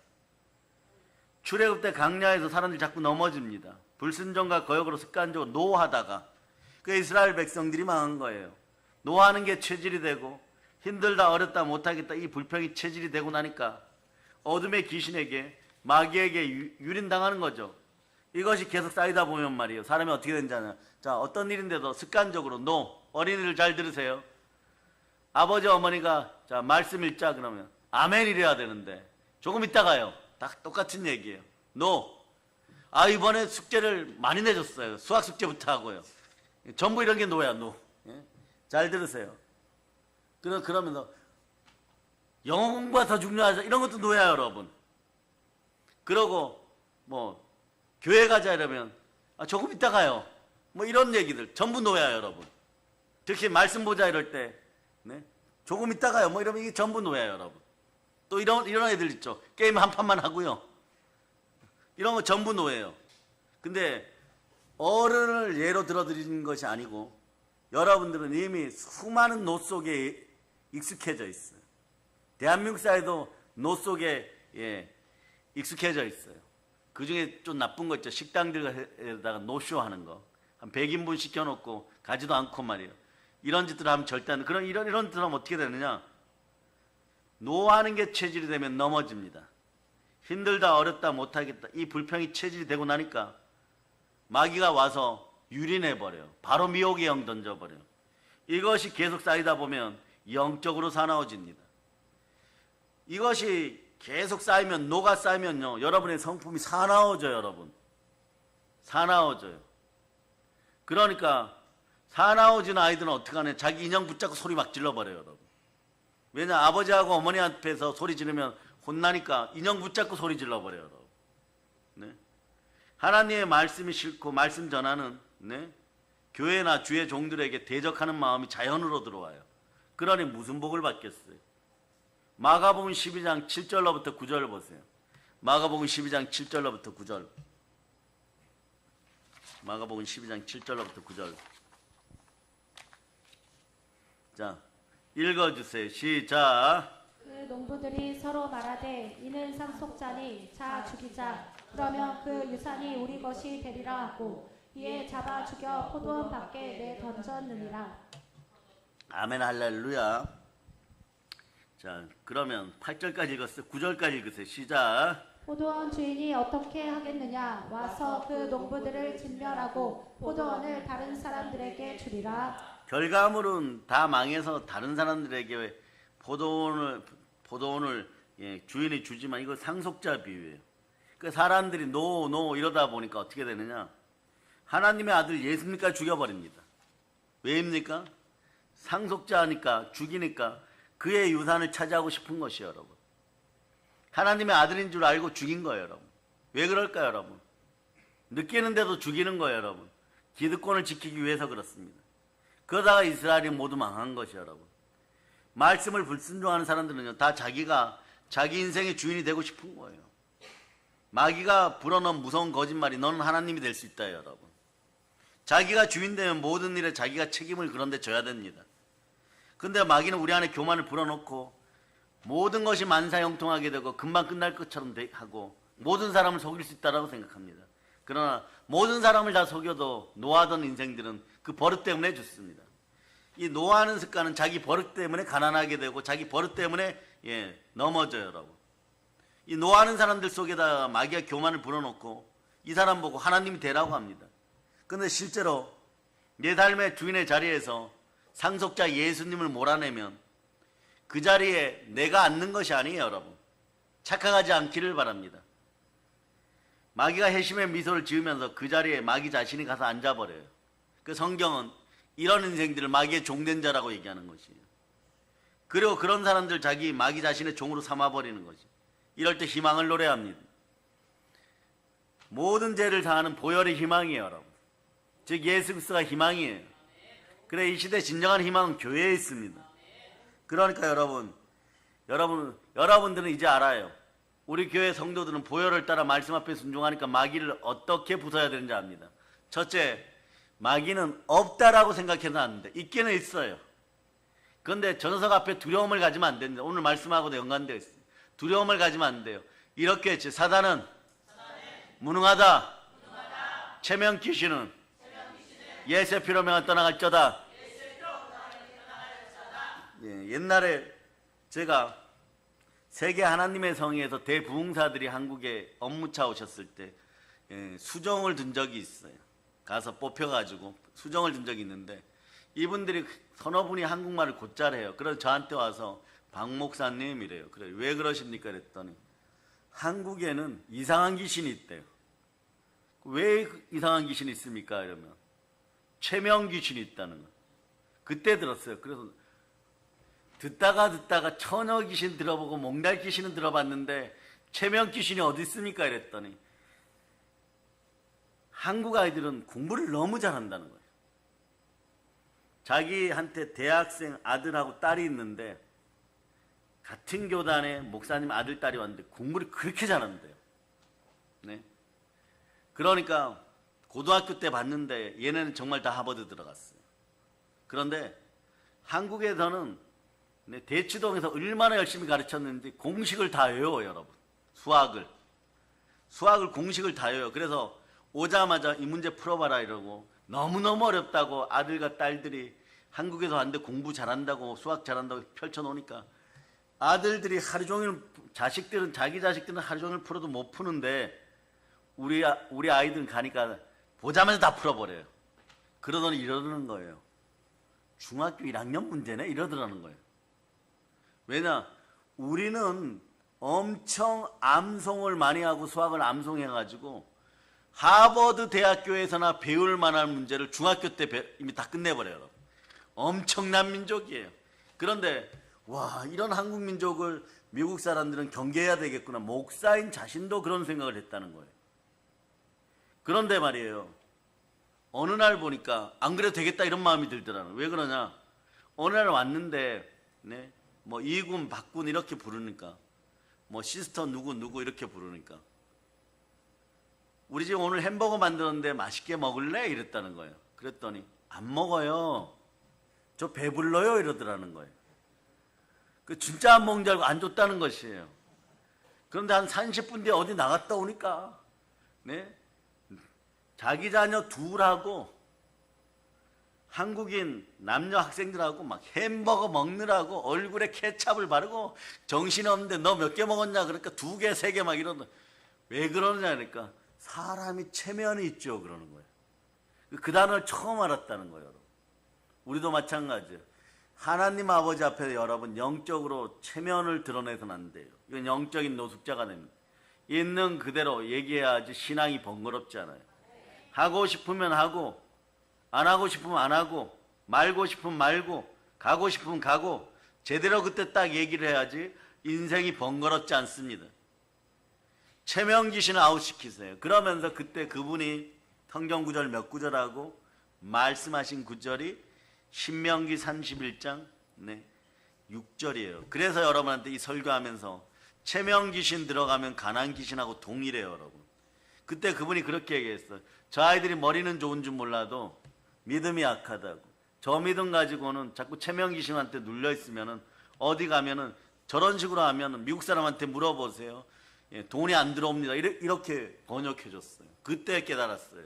출애굽 때 강야에서 사람들이 자꾸 넘어집니다. 불순종과 거역으로 습관적으로 노하다가 그 이스라엘 백성들이 망한 거예요. 노하는 게 체질이 되고 힘들다 어렵다 못하겠다 이 불평이 체질이 되고 나니까 어둠의 귀신에게 마귀에게 유린당하는 거죠. 이것이 계속 쌓이다 보면 말이에요. 사람이 어떻게 되는지. 자, 어떤 일인데도 습관적으로 어린이들 잘 들으세요. 아버지 어머니가 자 말씀 읽자 그러면 아멘 이래야 되는데 조금 있다가요. 다 똑같은 얘기예요. 이번에 숙제를 많이 내줬어요. 수학 숙제부터 하고요. 전부 이런 게 노야. 예? 잘 들으세요. 그러면서 영어 공부가 더 중요하죠. 이런 것도 노야 여러분. 그러고 교회 가자 이러면 조금 있다가요. 이런 얘기들 전부 노야 여러분. 특히 말씀 보자 이럴 때 조금 있다가요. 이러면 이게 전부 노야 여러분. 또 이런 애들 있죠. 게임 한 판만 하고요. 이런 거 전부 노예요. 근데 어른을 예로 들어드리는 것이 아니고 여러분들은 이미 수많은 노 속에 익숙해져 있어요. 대한민국 사회도 노 속에 익숙해져 있어요. 그 중에 좀 나쁜 거 있죠. 식당들에다가 노쇼 하는 거. 한 100인분 시켜놓고 가지도 않고 말이에요. 이런 짓들 하면 절대 안 돼. 이런 짓들 하면 어떻게 되느냐. 노하는 게 체질이 되면 넘어집니다. 힘들다 어렵다 못하겠다 이 불평이 체질이 되고 나니까 마귀가 와서 유린해버려요. 바로 미혹의 영 던져버려요. 이것이 계속 쌓이다 보면 영적으로 사나워집니다. 이것이 계속 쌓이면 노가 쌓이면요 여러분의 성품이 사나워져요. 여러분 사나워져요. 그러니까 사나워진 아이들은 어떻게 하냐. 자기 인형 붙잡고 소리 막 질러버려요. 여러분. 왜냐 아버지하고 어머니 앞에서 소리 지르면 혼나니까 인형 붙잡고 소리 질러버려요. 여러분. 네? 하나님의 말씀이 싫고 말씀 전하는 교회나 주의 종들에게 대적하는 마음이 자연으로 들어와요. 그러니 무슨 복을 받겠어요. 마가복음 12장 7절로부터 9절 보세요. 마가복음 12장 7절로부터 9절. 마가복음 12장 7절로부터 9절. 자, 읽어주세요. 시작. 그 농부들이 서로 말하되 이는 상속자니 자 죽이자. 그러면 그 유산이 우리 것이 되리라 하고 이에 잡아 죽여 포도원 밖에 내던졌느니라. 아멘 할렐루야. 자, 그러면 8절까지 읽었어요. 9절까지 읽으세요. 시작. 포도원 주인이 어떻게 하겠느냐. 와서 그 농부들을 진멸하고 포도원을 다른 사람들에게 주리라. 결과물은 다 망해서 다른 사람들에게 포도원을 주인이 주지만 이거 상속자 비유예요. 그 사람들이 노 이러다 보니까 어떻게 되느냐. 하나님의 아들 예수니까 죽여버립니다. 왜입니까? 상속자니까 죽이니까 그의 유산을 차지하고 싶은 것이에요. 여러분. 하나님의 아들인 줄 알고 죽인 거예요. 여러분. 왜 그럴까요? 여러분. 느끼는데도 죽이는 거예요. 여러분. 기득권을 지키기 위해서 그렇습니다. 그러다가 이스라엘이 모두 망한 것이에요. 여러분. 말씀을 불순종하는 사람들은요 다 자기가 자기 인생의 주인이 되고 싶은 거예요. 마귀가 불어넣은 무서운 거짓말이 너는 하나님이 될 수 있다. 여러분. 자기가 주인 되면 모든 일에 자기가 책임을 그런데 져야 됩니다. 근데 마귀는 우리 안에 교만을 불어넣고 모든 것이 만사형통하게 되고 금방 끝날 것처럼 하고 모든 사람을 속일 수 있다고 생각합니다. 그러나 모든 사람을 다 속여도 노하던 인생들은 그 버릇 때문에 죽습니다. 이 노하는 습관은 자기 버릇 때문에 가난하게 되고 자기 버릇 때문에 넘어져요. 여러분. 이 노하는 사람들 속에다가 마귀가 교만을 불어넣고 이 사람 보고 하나님이 되라고 합니다. 근데 실제로 내 삶의 주인의 자리에서 상속자 예수님을 몰아내면 그 자리에 내가 앉는 것이 아니에요. 여러분. 착각하지 않기를 바랍니다. 마귀가 회심의 미소를 지으면서 그 자리에 마귀 자신이 가서 앉아버려요. 그 성경은 이런 인생들을 마귀의 종된 자라고 얘기하는 것이에요. 그리고 그런 사람들 자기 마귀 자신의 종으로 삼아버리는 것이. 이럴 때 희망을 노래합니다. 모든 죄를 사하는 보혈의 희망이에요. 여러분. 즉 예수 그리스도가 희망이에요. 그래 이 시대 진정한 희망은 교회에 있습니다. 그러니까 여러분들은 이제 알아요. 우리 교회 성도들은 보혈을 따라 말씀 앞에 순종하니까 마귀를 어떻게 부숴야 되는지 압니다. 첫째, 마귀는 없다라고 생각해서 하는데 있기는 있어요. 그런데 저 녀석 앞에 두려움을 가지면 안 됩니다. 오늘 말씀하고도 연관되어 있어요. 두려움을 가지면 안 돼요. 이렇게 했지. 사단은 무능하다. 체면 귀신은 예수의 피로 명하여 떠나갈지어다. 예, 옛날에 제가 세계 하나님의 성회에서 대부흥사들이 한국에 업무차 오셨을 때 수정을 둔 적이 있어요. 가서 뽑혀가지고 수정을 둔 적이 있는데 이분들이 서너 분이 한국말을 곧잘 해요. 그래서 저한테 와서 박 목사님이래요. 그래, 왜 그러십니까? 그랬더니 한국에는 이상한 귀신이 있대요. 왜 이상한 귀신이 있습니까? 이러면 최명 귀신이 있다는 거. 그때 들었어요. 그래서 듣다가 처녀 귀신 들어보고 몽달 귀신은 들어봤는데 최명 귀신이 어디 있습니까? 이랬더니 한국 아이들은 공부를 너무 잘한다는 거예요. 자기한테 대학생 아들하고 딸이 있는데 같은 교단에 목사님 아들 딸이 왔는데 공부를 그렇게 잘한대요. 네. 그러니까 고등학교 때 봤는데 얘네는 정말 다 하버드 들어갔어요. 그런데 한국에서는 대치동에서 얼마나 열심히 가르쳤는지 공식을 다 외워요, 여러분. 수학을 공식을 다 외워요. 그래서 오자마자 이 문제 풀어봐라 이러고 너무너무 어렵다고 아들과 딸들이 한국에서 왔는데 공부 잘한다고 수학 잘한다고 펼쳐놓으니까 아들들이 하루 종일 자기 자식들은 하루 종일 풀어도 못 푸는데 우리 아이들은 가니까 보자마자 다 풀어버려요. 그러더니 이러는 거예요. 중학교 1학년 문제네? 이러더라는 거예요. 왜냐? 우리는 엄청 암송을 많이 하고 수학을 암송해가지고 하버드 대학교에서나 배울 만한 문제를 중학교 때 이미 다 끝내버려요. 엄청난 민족이에요. 그런데 와, 이런 한국 민족을 미국 사람들은 경계해야 되겠구나. 목사인 자신도 그런 생각을 했다는 거예요. 그런데 말이에요. 어느 날 보니까 안 그래도 되겠다 이런 마음이 들더라고요. 왜 그러냐? 어느 날 왔는데 네? 뭐 이군, 박군 이렇게 부르니까 뭐 시스터 누구 이렇게 부르니까 우리 집 오늘 햄버거 만들었는데 맛있게 먹을래? 이랬다는 거예요. 그랬더니 안 먹어요. 저 배불러요 이러더라는 거예요. 그 진짜 안 먹는 줄 알고 안 줬다는 것이에요. 그런데 한 30분 뒤에 어디 나갔다 오니까 네? 자기 자녀 둘하고 한국인 남녀 학생들하고 막 햄버거 먹느라고 얼굴에 케찹을 바르고 정신없는데 너 몇 개 먹었냐? 그러니까 2개, 3개 막 이러는. 왜 그러느냐? 그러니까 사람이 체면이 있죠. 그러는 거예요. 그 단어를 처음 알았다는 거예요. 여러분. 우리도 마찬가지예요. 하나님 아버지 앞에 여러분 영적으로 체면을 드러내서는 안 돼요. 이건 영적인 노숙자가 됩니다. 있는 그대로 얘기해야지 신앙이 번거롭지 않아요. 하고 싶으면 하고 안 하고 싶으면 안 하고 말고 싶으면 말고 가고 싶으면 가고 제대로 그때 딱 얘기를 해야지 인생이 번거롭지 않습니다. 체면 귀신을 아웃시키세요. 그러면서 그때 그분이 성경 구절 몇 구절하고 말씀하신 구절이 신명기 31장 6절이에요. 그래서 여러분한테 이 설교하면서 체면 귀신 들어가면 가난 귀신하고 동일해요. 여러분. 그때 그분이 그렇게 얘기했어요. 저 아이들이 머리는 좋은 줄 몰라도 믿음이 약하다고. 저 믿음 가지고는 자꾸 체면 귀신한테 눌려 있으면은 어디 가면은 저런 식으로 하면은 미국 사람한테 물어보세요. 예, 돈이 안 들어옵니다. 이렇게 번역해 줬어요. 그때 깨달았어요.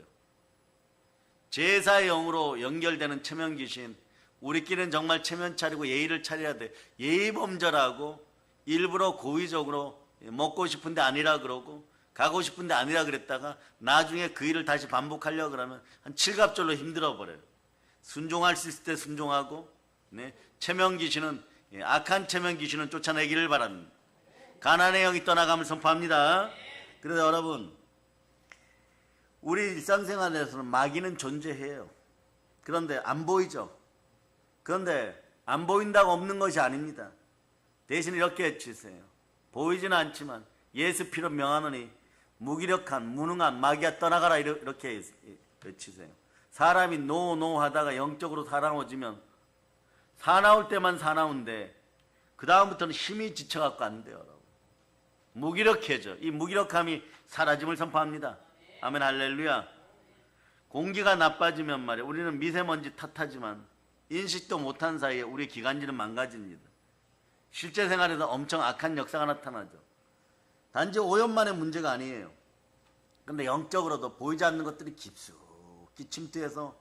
제사의 영으로 연결되는 체면 귀신, 우리끼리는 정말 체면 차리고 예의를 차려야 돼. 예의 범절하고 일부러 고의적으로 먹고 싶은데 아니라 그러고 가고 싶은데 아니라 그랬다가 나중에 그 일을 다시 반복하려고 그러면 한 7갑절로 힘들어 버려요. 순종할 수 있을 때 순종하고 체면 귀신은 악한 체면 귀신은 쫓아내기를 바랍니다. 가난의 영이 떠나감을 선포합니다. 그래서 여러분, 우리 일상생활에서는 마귀는 존재해요. 그런데 안 보이죠. 그런데 안 보인다고 없는 것이 아닙니다. 대신 이렇게 외치세요. 보이지는 않지만 예수 피로 명하노니 무기력한 무능한 마귀야 떠나가라 이렇게 외치세요. 사람이 노 하다가 영적으로 사나워지면 사나울 때만 사나운데 그 다음부터는 힘이 지쳐갖고 안 돼요. 여러분. 무기력해져. 이 무기력함이 사라짐을 선포합니다. 아멘 할렐루야. 공기가 나빠지면 말이에요. 우리는 미세먼지 탓하지만 인식도 못한 사이에 우리 기관지는 망가집니다. 실제 생활에서 엄청 악한 역사가 나타나죠. 단지 오염만의 문제가 아니에요. 근데 영적으로도 보이지 않는 것들이 깊숙이 침투해서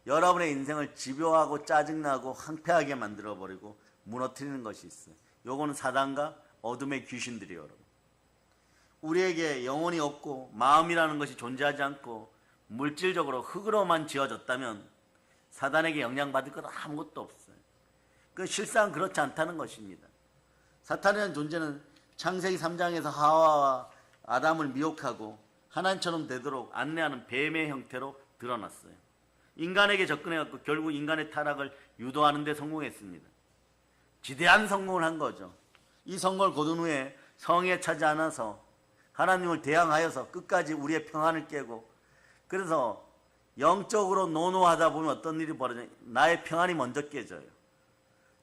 여러분의 인생을 집요하고 짜증나고 황폐하게 만들어버리고 무너뜨리는 것이 있어요. 요거는 사단과 어둠의 귀신들이에요, 여러분. 우리에게 영혼이 없고 마음이라는 것이 존재하지 않고 물질적으로 흙으로만 지어졌다면 사단에게 영향받을 건 아무것도 없어요. 그 실상 그렇지 않다는 것입니다. 사탄이라는 존재는 창세기 3장에서 하와와 아담을 미혹하고 하나님처럼 되도록 안내하는 뱀의 형태로 드러났어요. 인간에게 접근해갖고 결국 인간의 타락을 유도하는 데 성공했습니다. 지대한 성공을 한 거죠. 이 성공을 거둔 후에 성에 차지 않아서 하나님을 대항하여서 끝까지 우리의 평안을 깨고, 그래서 영적으로 노노하다 보면 어떤 일이 벌어져요? 나의 평안이 먼저 깨져요.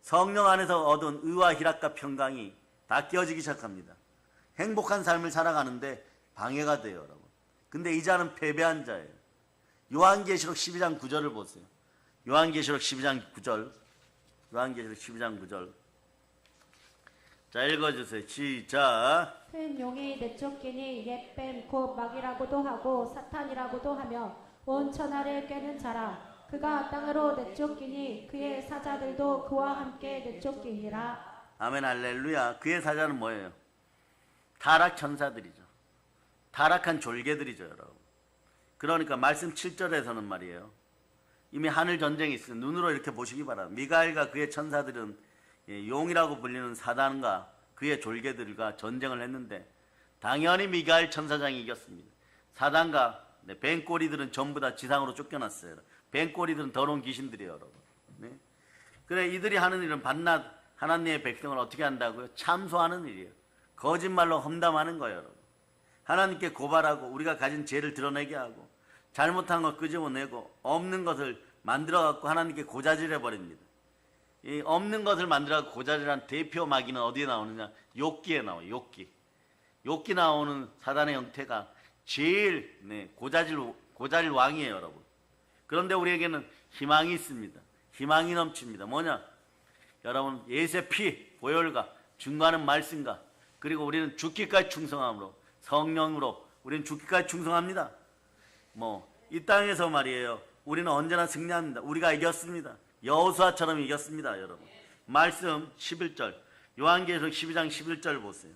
성령 안에서 얻은 의와 희락과 평강이 다 깨어지기 시작합니다. 행복한 삶을 살아가는데 방해가 돼요, 여러분. 근데 이 자는 패배한 자예요. 요한계시록 12장 9절을 보세요. 요한계시록 12장 9절. 요한계시록 12장 9절. 자, 읽어주세요. 시작. 큰 용이 내쫓기니 옛뱀 곧 마귀라고도 하고 사탄이라고도 하며 온 천하를 꿰는 자라. 그가 땅으로 내쫓기니 그의 사자들도 그와 함께 내쫓기니라. 아멘, 할렐루야. 그의 사자는 뭐예요? 타락 천사들이죠. 타락한 졸개들이죠, 여러분. 그러니까 말씀 7절에서는 말이에요. 이미 하늘 전쟁이 있어요. 눈으로 이렇게 보시기 바랍니다. 미가엘과 그의 천사들은 용이라고 불리는 사단과 그의 졸개들과 전쟁을 했는데 당연히 미가엘 천사장이 이겼습니다. 사단과 뱀꼬리들은 전부 다 지상으로 쫓겨났어요. 뱀꼬리들은 더러운 귀신들이에요, 여러분. 네? 그래, 이들이 하는 일은 밤낮 하나님의 백성을 어떻게 한다고요? 참소하는 일이에요. 거짓말로 험담하는 거예요, 여러분. 하나님께 고발하고 우리가 가진 죄를 드러내게 하고 잘못한 걸 끄집어내고 없는 것을 만들어갖고 하나님께 고자질해버립니다. 이 없는 것을 만들어갖고 고자질한 대표 마귀는 어디에 나오느냐? 욥기에 나와요. 욥기 나오는 사단의 형태가 제일 고자질 왕이에요, 여러분. 그런데 우리에게는 희망이 있습니다. 희망이 넘칩니다. 뭐냐? 여러분, 예수의 피, 보혈과 증거하는 말씀과 그리고 우리는 죽기까지 충성함으로 성령으로 우리는 죽기까지 충성합니다. 이 땅에서 말이에요. 우리는 언제나 승리합니다. 우리가 이겼습니다. 여호수아처럼 이겼습니다, 여러분. 말씀 11절. 요한계시록 12장 11절 보세요.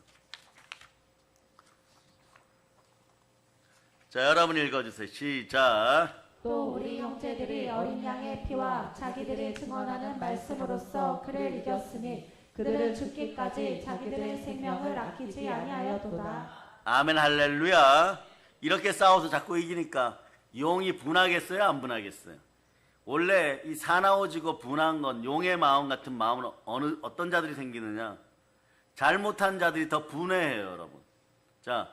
자, 여러분 읽어주세요. 시작. 또 우리 형제들이 어린 양의 피와 자기들이 증언하는 말씀으로써 그를 이겼으니 그들은 죽기까지 자기들의 생명을 아끼지 아니하였도다. 아멘, 할렐루야. 이렇게 싸워서 자꾸 이기니까 용이 분하겠어요, 안 분하겠어요? 원래 이 사나워지고 분한 건 용의 마음 같은 마음은 어떤 자들이 생기느냐? 잘못한 자들이 더 분해해요, 여러분. 자,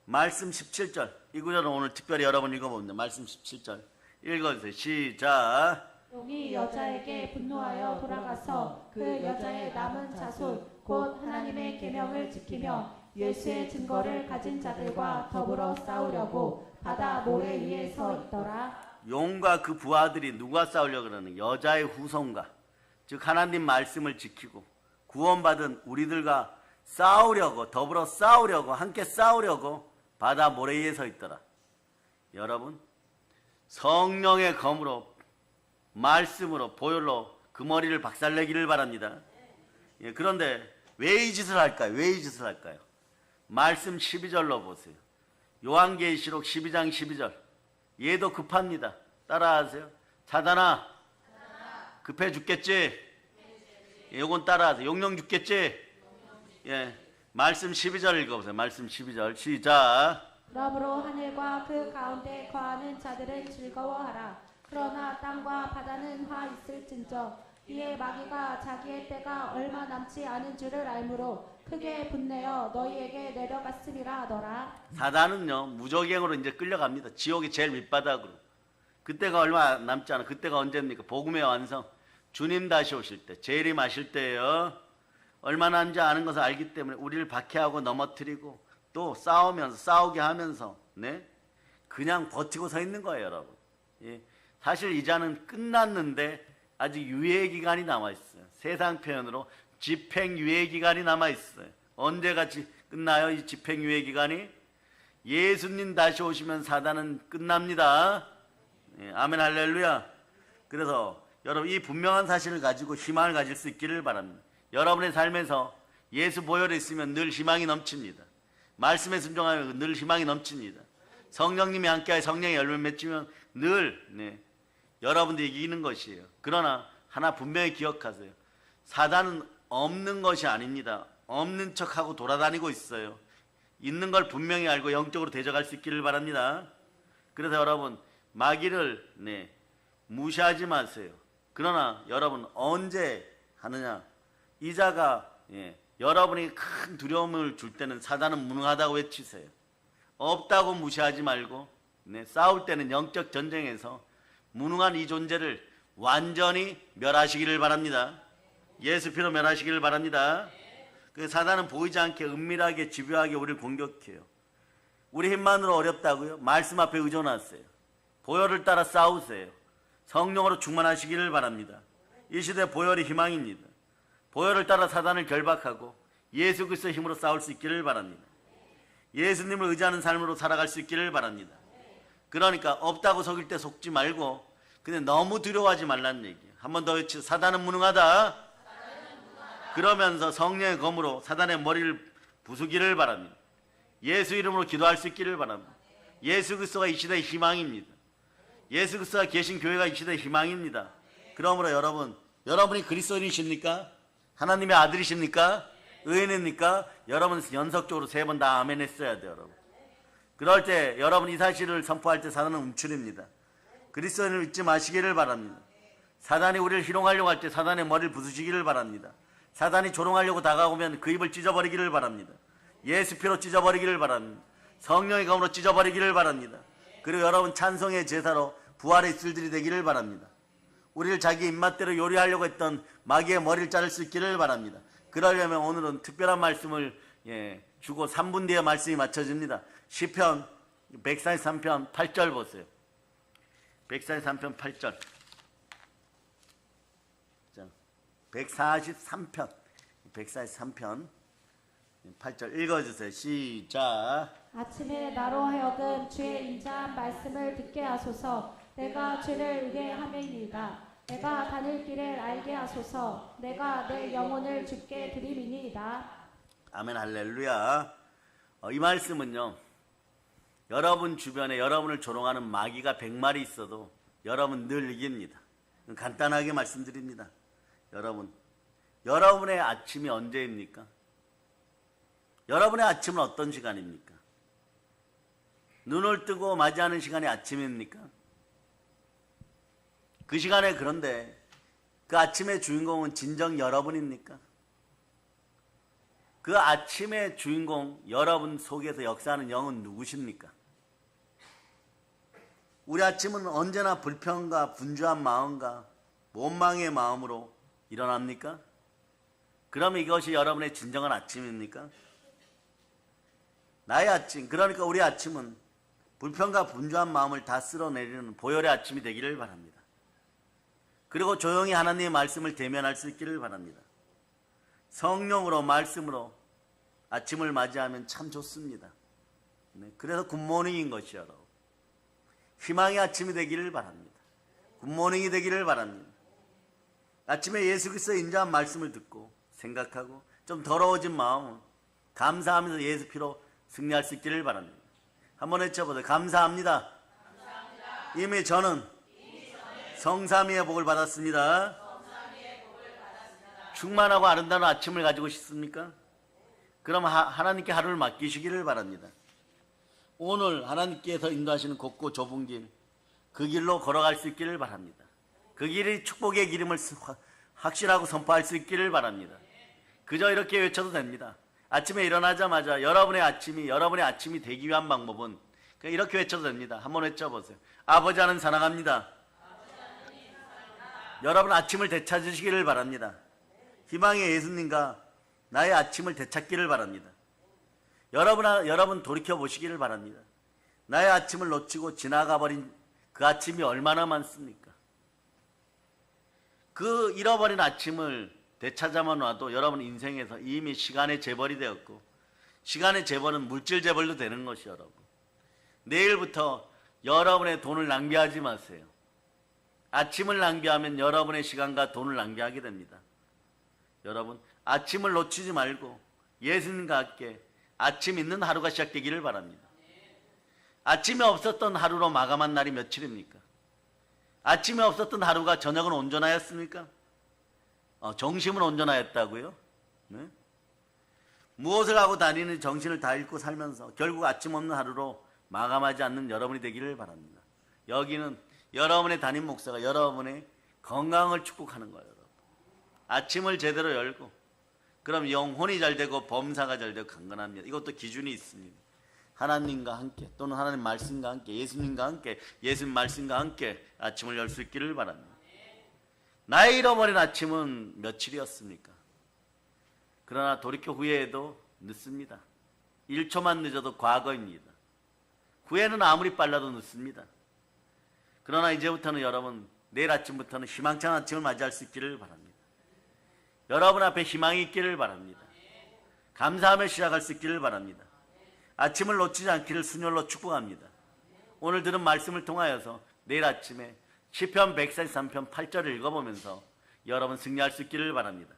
말씀 17절. 이 구절은 오늘 특별히 여러분 읽어봅니다. 말씀 17절. 읽어주세요. 시작. 용이 여자에게 분노하여 돌아가서 그 여자의 남은 자손 곧 하나님의 계명을 지키며 예수의 증거를 가진 자들과 더불어 싸우려고 바다 모래 위에 서 있더라. 용과 그 부하들이 누가 싸우려고 그러는? 여자의 후손과, 즉 하나님 말씀을 지키고 구원받은 우리들과 싸우려고, 더불어 싸우려고, 함께 싸우려고 바다 모래 위에 서 있더라. 여러분, 성령의 검으로, 말씀으로, 보혈로 그 머리를 박살내기를 바랍니다. 그런데 왜 이 짓을 할까요? 왜 이 짓을 할까요? 말씀 12절로 보세요. 요한계시록 12장 12절. 얘도 급합니다. 따라하세요. 사단아, 급해 죽겠지? 요건 따라하세요. 용령 죽겠지? 예. 말씀 12절 읽어보세요. 말씀 12절. 시작. 그러므로 하늘과 그 가운데 거하는 자들은 즐거워하라. 그러나 땅과 바다는 화 있을진저 이에 마귀가 자기의 때가 얼마 남지 않은 줄을 알므로 크게 분내어 너희에게 내려갔음이라 하더라. 사단은요, 무적행으로 이제 끌려갑니다. 지옥의 제일 밑바닥으로. 그때가 얼마 남지 않아. 그때가 언제입니까? 복음의 완성. 주님 다시 오실 때, 재림하실 때예요. 얼마 남지 않은 것을 알기 때문에 우리를 박해하고 넘어뜨리고 또 싸우게 하면서 그냥 버티고 서 있는 거예요, 여러분. 예. 사실 이자는 끝났는데 아직 유예기간이 남아있어요. 세상 표현으로 집행유예기간이 남아있어요. 언제가 끝나요? 이 집행유예기간이? 예수님 다시 오시면 사단은 끝납니다. 예, 아멘 할렐루야. 그래서 여러분 이 분명한 사실을 가지고 희망을 가질 수 있기를 바랍니다. 여러분의 삶에서 예수 보혈이 있으면 늘 희망이 넘칩니다. 말씀에 순종하면 늘 희망이 넘칩니다. 성령님이 함께하여 성령의 열매를 맺으면 늘 여러분들이 이기는 것이에요. 그러나 하나 분명히 기억하세요. 사단은 없는 것이 아닙니다. 없는 척하고 돌아다니고 있어요. 있는 걸 분명히 알고 영적으로 대적할 수 있기를 바랍니다. 그래서 여러분 마귀를 무시하지 마세요. 그러나 여러분 언제 하느냐? 이자가 여러분이 큰 두려움을 줄 때는 사단은 무능하다고 외치세요. 없다고 무시하지 말고 싸울 때는 영적 전쟁에서 무능한 이 존재를 완전히 멸하시기를 바랍니다. 예수 피로 멸하시기를 바랍니다. 그 사단은 보이지 않게 은밀하게 집요하게 우리를 공격해요. 우리 힘만으로 어렵다고요? 말씀 앞에 의존하세요. 보혈을 따라 싸우세요. 성령으로 충만하시기를 바랍니다. 이 시대 보혈이 희망입니다. 보혈을 따라 사단을 결박하고 예수 그리스도의 힘으로 싸울 수 있기를 바랍니다. 예수님을 의지하는 삶으로 살아갈 수 있기를 바랍니다. 그러니까 없다고 속일 때 속지 말고 근데 너무 두려워하지 말라는 얘기예요. 한 번 더 외치죠. 사단은 무능하다. 그러면서 성령의 검으로 사단의 머리를 부수기를 바랍니다. 예수 이름으로 기도할 수 있기를 바랍니다. 예수 그리스도가 이 시대의 희망입니다. 예수 그리스도가 계신 교회가 이 시대의 희망입니다. 그러므로 여러분이 그리스도인이십니까? 하나님의 아들이십니까? 의인입니까? 여러분은 연속적으로 3번 다 아멘 했어야 돼요. 여러분. 그럴 때 여러분 이 사실을 선포할 때 사단은 움츠립니다. 그리스도인을 잊지 마시기를 바랍니다. 사단이 우리를 희롱하려고 할 때 사단의 머리를 부수시기를 바랍니다. 사단이 조롱하려고 다가오면 그 입을 찢어버리기를 바랍니다. 예수 피로 찢어버리기를 바랍니다. 성령의 검으로 찢어버리기를 바랍니다. 그리고 여러분 찬송의 제사로 부활의 이슬들이 되기를 바랍니다. 우리를 자기 입맛대로 요리하려고 했던 마귀의 머리를 자를 수 있기를 바랍니다. 그러려면 오늘은 특별한 말씀을 주고 3분 뒤에 말씀이 맞춰집니다. 시편 143편 8절 보세요. 143편 8절. 143편 8절 읽어주세요. 시작. 아침에 나로 하여금 주의 인자한 말씀을 듣게 하소서. 내가 주를 의뢰하매이니이다. 내가 다닐 길을 알게 하소서. 내가 내 영혼을 주께 드리미니이다. 아멘 할렐루야. 이 말씀은요, 여러분 주변에 여러분을 조롱하는 마귀가 100마리 있어도 여러분 늘 이깁니다. 간단하게 말씀드립니다. 여러분의 아침이 언제입니까? 여러분의 아침은 어떤 시간입니까? 눈을 뜨고 맞이하는 시간이 아침입니까? 그 시간에 그런데 그 아침의 주인공은 진정 여러분입니까? 그 아침의 주인공 여러분 속에서 역사하는 영은 누구십니까? 우리 아침은 언제나 불평과 분주한 마음과 원망의 마음으로 일어납니까? 그럼 이것이 여러분의 진정한 아침입니까? 나의 아침, 그러니까 우리 아침은 불평과 분주한 마음을 다 쓸어내리는 보혈의 아침이 되기를 바랍니다. 그리고 조용히 하나님의 말씀을 대면할 수 있기를 바랍니다. 성령으로 말씀으로 아침을 맞이하면 참 좋습니다. 그래서 굿모닝인 것이요, 여러분. 희망의 아침이 되기를 바랍니다. 굿모닝이 되기를 바랍니다. 아침에 예수 그리스도의 인자한 말씀을 듣고 생각하고 좀 더러워진 마음은 감사하면서 예수 피로 승리할 수 있기를 바랍니다. 한번 외쳐보세요. 감사합니다. 이미 저는 성삼위의 복을 받았습니다. 충만하고 아름다운 아침을 가지고 싶습니까? 그럼 하나님께 하루를 맡기시기를 바랍니다. 오늘 하나님께서 인도하시는 곱고 좁은 길, 그 길로 걸어갈 수 있기를 바랍니다. 그 길이 축복의 길임을 확실하고 선포할 수 있기를 바랍니다. 그저 이렇게 외쳐도 됩니다. 아침에 일어나자마자 여러분의 아침이 되기 위한 방법은 그냥 이렇게 외쳐도 됩니다. 한번 외쳐보세요. 아버지 하나님 사랑합니다. 여러분 아침을 되찾으시기를 바랍니다. 희망의 예수님과 나의 아침을 되찾기를 바랍니다. 여러분 돌이켜보시기를 바랍니다. 나의 아침을 놓치고 지나가버린 그 아침이 얼마나 많습니까? 그 잃어버린 아침을 되찾아만 놔도 여러분 인생에서 이미 시간의 재벌이 되었고, 시간의 재벌은 물질 재벌도 되는 것이 여러분. 내일부터 여러분의 돈을 낭비하지 마세요. 아침을 낭비하면 여러분의 시간과 돈을 낭비하게 됩니다. 여러분, 아침을 놓치지 말고 예수님과 함께 아침 있는 하루가 시작되기를 바랍니다. 아침이 없었던 하루로 마감한 날이 며칠입니까? 아침이 없었던 하루가 저녁은 온전하였습니까? 정신은 온전하였다고요? 네? 무엇을 하고 다니는 정신을 다 잃고 살면서 결국 아침 없는 하루로 마감하지 않는 여러분이 되기를 바랍니다. 여기는 여러분의 담임 목사가 여러분의 건강을 축복하는 거예요. 여러분. 아침을 제대로 열고 그럼 영혼이 잘 되고 범사가 잘 되고 강건합니다. 이것도 기준이 있습니다. 하나님과 함께 또는 하나님 말씀과 함께 예수님과 함께 예수님 말씀과 함께 아침을 열 수 있기를 바랍니다. 나의 잃어버린 아침은 며칠이었습니까? 그러나 돌이켜 후회해도 늦습니다. 1초만 늦어도 과거입니다. 후회는 아무리 빨라도 늦습니다. 그러나 이제부터는 여러분 내일 아침부터는 희망찬 아침을 맞이할 수 있기를 바랍니다. 여러분 앞에 희망이 있기를 바랍니다. 감사하며 시작할 수 있기를 바랍니다. 아침을 놓치지 않기를 순혈로 축복합니다. 오늘 들은 말씀을 통하여서 내일 아침에 시편 143편 8절을 읽어보면서 여러분 승리할 수 있기를 바랍니다.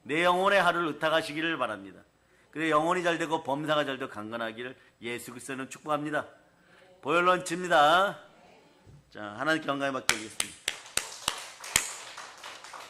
내 영혼의 하루를 의탁하시기를 바랍니다. 그래 영혼이 잘 되고 범사가 잘 되고 강건하기를 예수 그리스도는 축복합니다. 보혈론치입니다. 자, 하나님께 영광을 받게 하겠습니다.